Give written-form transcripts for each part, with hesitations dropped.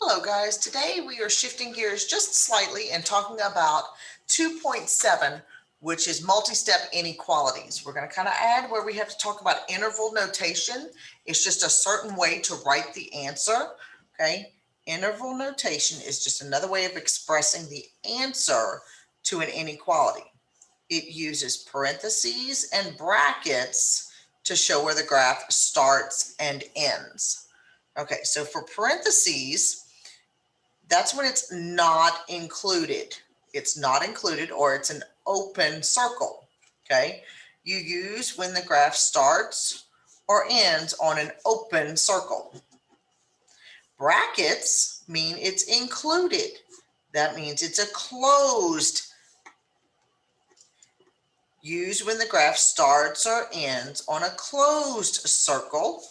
Hello guys, today we are shifting gears just slightly and talking about 2.7, which is multi-step inequalities. We're going to kind of add where we have to talk about interval notation. It's just a certain way to write the answer, okay? Interval notation is just another way of expressing the answer to an inequality. It uses parentheses and brackets to show where the graph starts and ends. Okay, so for parentheses, that's when it's not included. It's not included or it's an open circle, okay? You use when the graph starts or ends on an open circle. Brackets mean it's included. That means it's a closed. Use when the graph starts or ends on a closed circle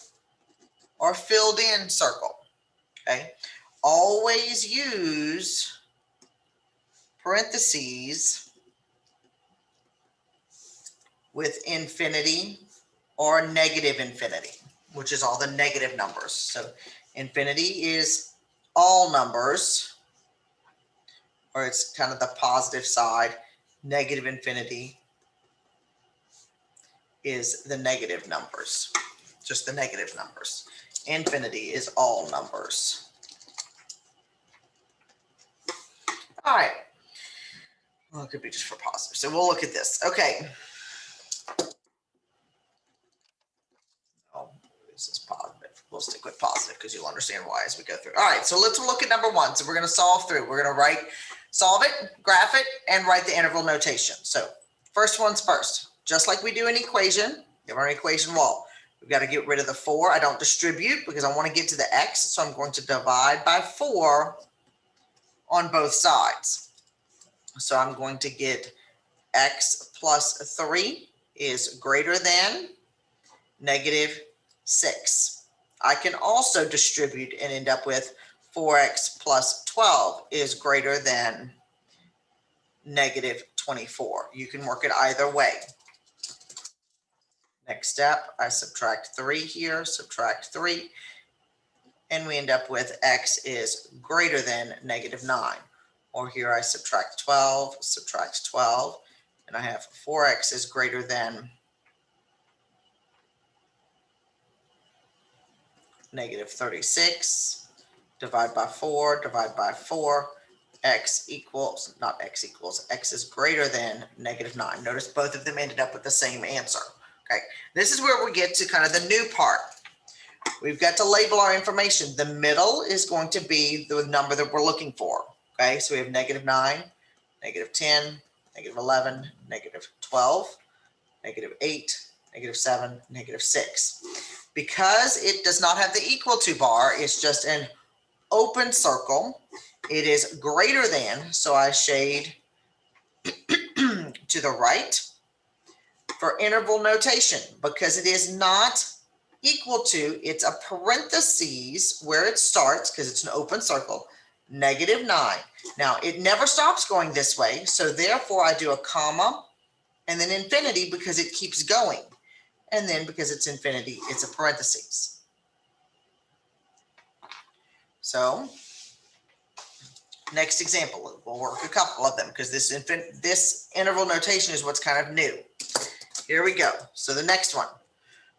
or filled in circle, okay? Always use parentheses with infinity or negative infinity, which is all the negative numbers. So infinity is all numbers, or it's kind of the positive side. Negative infinity is the negative numbers, just the negative numbers. Infinity is all numbers. All right. Well, it could be just for positive. So we'll look at this. Okay. Oh, this is positive. We'll stick with positive because you'll understand why as we go through. All right. So let's look at number one. So we're going to solve through. We're going to solve it, graph it, and write the interval notation. So first one's first. Just like we do an equation, we have our equation wall. We've got to get rid of the 4. I don't distribute because I want to get to the x. So I'm going to divide by 4 on both sides. So I'm going to get x plus 3 is greater than negative 6. I can also distribute and end up with 4x plus 12 is greater than negative 24. You can work it either way. Next step, I subtract 3 here, subtract 3, and we end up with x is greater than negative 9. Or here I subtract 12, and I have 4x is greater than negative 36. Divide by 4, x equals, not x equals, x is greater than negative 9. Notice both of them ended up with the same answer. Okay, this is where we get to kind of the new part. We've got to label our information. The middle is going to be the number that we're looking for. Okay, so we have negative 9, negative 10, negative 11, negative 12, negative 8, negative 7, negative 6. Because it does not have the equal to bar, it's just an open circle. It is greater than, so I shade to the right for interval notation. Because it is not equal to, it's a parentheses where it starts, because it's an open circle, negative 9. Now, it never stops going this way, so therefore I do a comma and then infinity because it keeps going. And then because it's infinity, it's a parentheses. So, next example, we'll work a couple of them because this interval notation is what's kind of new. Here we go. So the next one,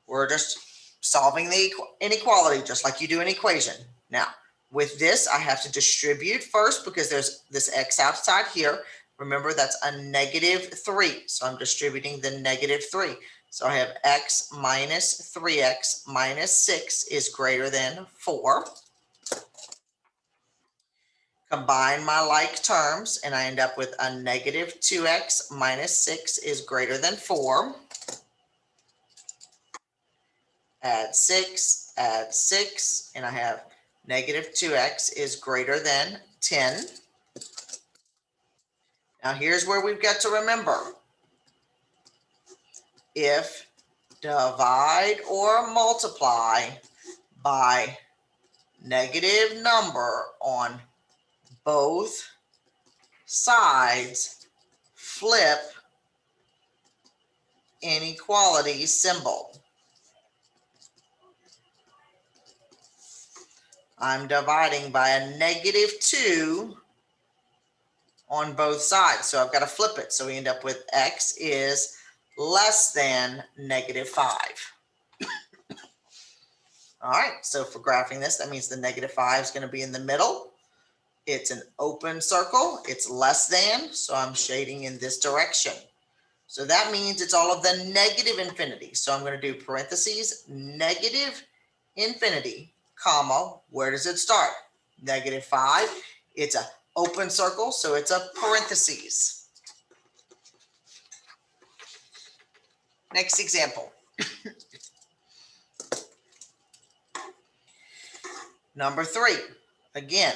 we're just solving the inequality just like you do an equation. Now, with this, I have to distribute first because there's this x outside here. Remember, that's a negative 3. So I'm distributing the negative 3. So I have x minus 3x minus 6 is greater than 4. Combine my like terms, and I end up with a negative 2x minus 6 is greater than 4. Add 6, and I have negative 2x is greater than 10. Now here's where we've got to remember. If divide or multiply by negative number on both sides, flip inequality symbol. I'm dividing by a -2 on both sides. So I've got to flip it. So we end up with x is less than -5. All right, so for graphing this, that means the -5 is going to be in the middle. It's an open circle. It's less than, so I'm shading in this direction. So that means it's all of the negative infinity. So I'm going to do parentheses, negative infinity, comma, where does it start? -5. It's an open circle, so it's a parentheses. Next example. Number 3. Again,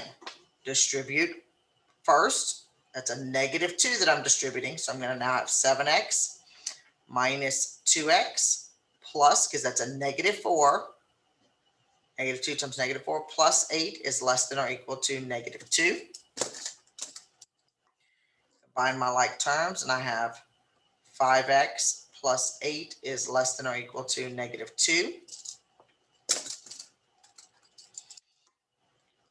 distribute first. That's a -2 that I'm distributing. So I'm going to now have 7x minus 2x plus, because that's a -4. -2 times -4 plus 8 is less than or equal to -2. Combine my like terms, and I have 5x plus 8 is less than or equal to -2.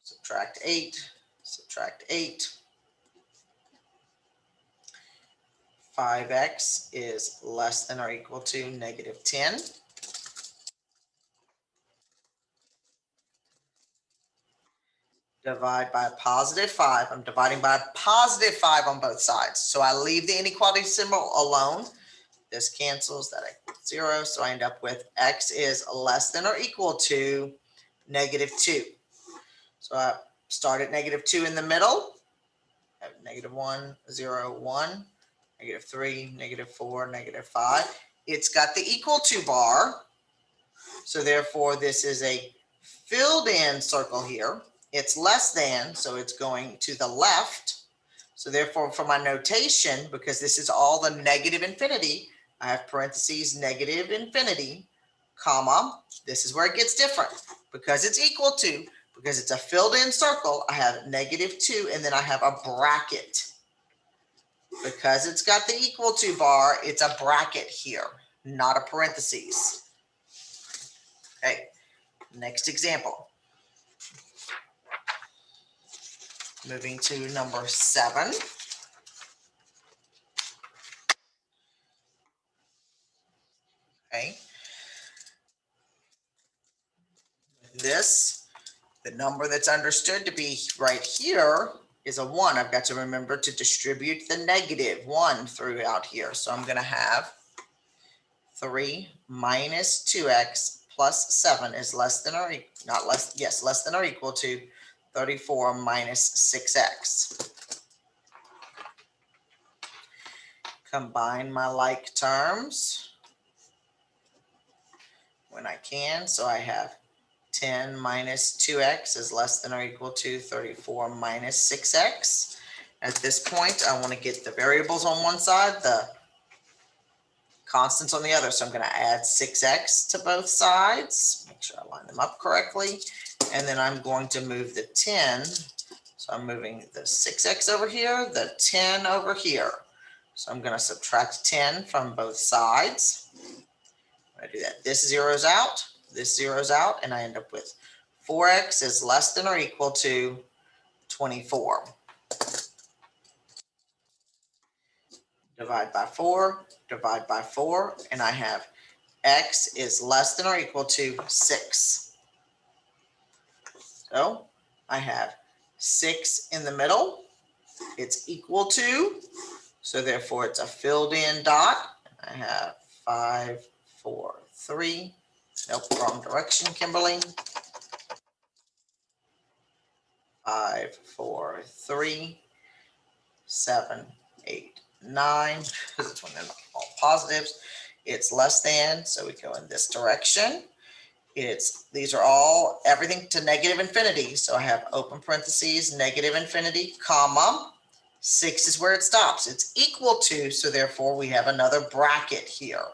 Subtract 8, subtract 8. 5x is less than or equal to -10. Divide by a +5. I'm dividing by a +5 on both sides. So I leave the inequality symbol alone. This cancels, that equals 0. So I end up with x is less than or equal to -2. So I start at -2 in the middle. I have -1, 0, 1, -3, -4, -5. It's got the equal to bar. So therefore, this is a filled in circle here. It's less than, so it's going to the left. So therefore, for my notation, because this is all the negative infinity, I have parentheses, negative infinity, comma. This is where it gets different. Because it's equal to, because it's a filled in circle, I have -2, and then I have a bracket. Because it's got the equal to bar, it's a bracket here, not a parentheses. Okay, next example. Moving to number 7. Okay. This, the number that's understood to be right here is a 1. I've got to remember to distribute the -1 throughout here. So I'm going to have 3 minus 2x plus 7 is less than or not less, yes, less than or equal to 34 minus 6x. Combine my like terms when I can. So I have 10 minus 2x is less than or equal to 34 minus 6x. At this point, I want to get the variables on one side, the constants on the other. So I'm going to add 6x to both sides. Make sure I line them up correctly. And then I'm going to move the 10. So I'm moving the 6x over here, the 10 over here. So I'm going to subtract 10 from both sides. When I do that, this zeroes out, and I end up with 4x is less than or equal to 24. Divide by 4, and I have x is less than or equal to 6. So I have 6 in the middle. It's equal to, so therefore it's a filled in dot. I have 5, 4, 3. Nope, wrong direction, Kimberly. 5, 4, 3, 7, 8, 9. Because it's when they're all positives. It's less than, so we go in this direction. These are all everything to negative infinity. So I have open parentheses, negative infinity, comma. 6 is where it stops. It's equal to, so therefore we have another bracket here.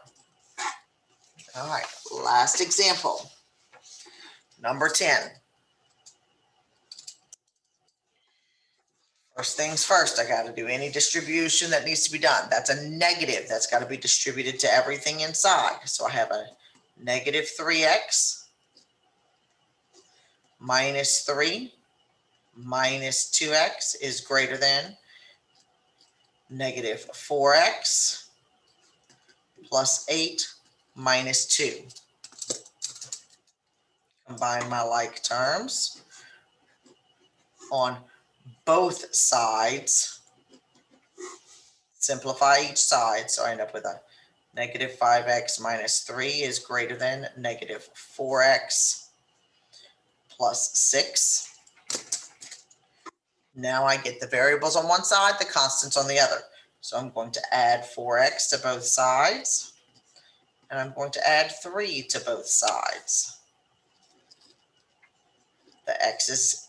All right, last example. Number 10. First things first, I got to do any distribution that needs to be done. That's a negative. That's got to be distributed to everything inside. So I have a -3x minus 3 minus 2x is greater than negative 4x plus 8 minus 2. Combine my like terms on both sides. Simplify each side, so I end up with a negative 5x minus 3 is greater than negative 4x plus 6. Now I get the variables on one side, the constants on the other. So I'm going to add 4x to both sides, and I'm going to add 3 to both sides. The x's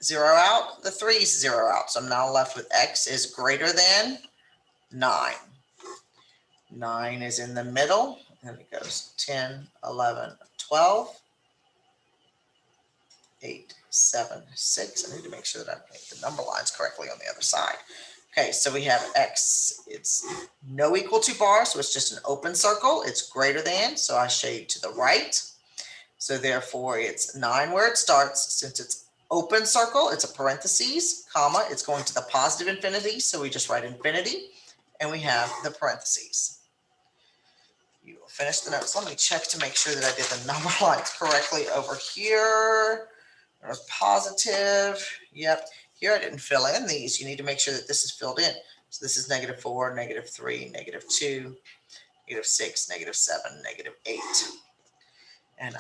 0 out, the 3's 0 out. So I'm now left with x is greater than 9. 9 is in the middle, and it goes 10, 11, 12, 8, 7, 6. I need to make sure that I make the number lines correctly on the other side. Okay, so we have x, it's no equal to bar, so it's just an open circle. It's greater than, so I shade to the right. So therefore it's 9 where it starts. Since it's open circle, it's a parentheses, comma, it's going to the positive infinity, so we just write infinity, and we have the parentheses. You will finish the notes. Let me check to make sure that I did the number lines correctly over here. It was positive. Yep. Here I didn't fill in these. You need to make sure that this is filled in. So this is negative 4, negative 3, negative 2, negative 6, negative 7, negative 8. And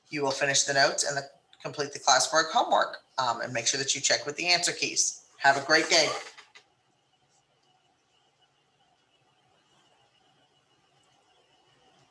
you will finish the notes and complete the classwork homework and make sure that you check with the answer keys. Have a great day.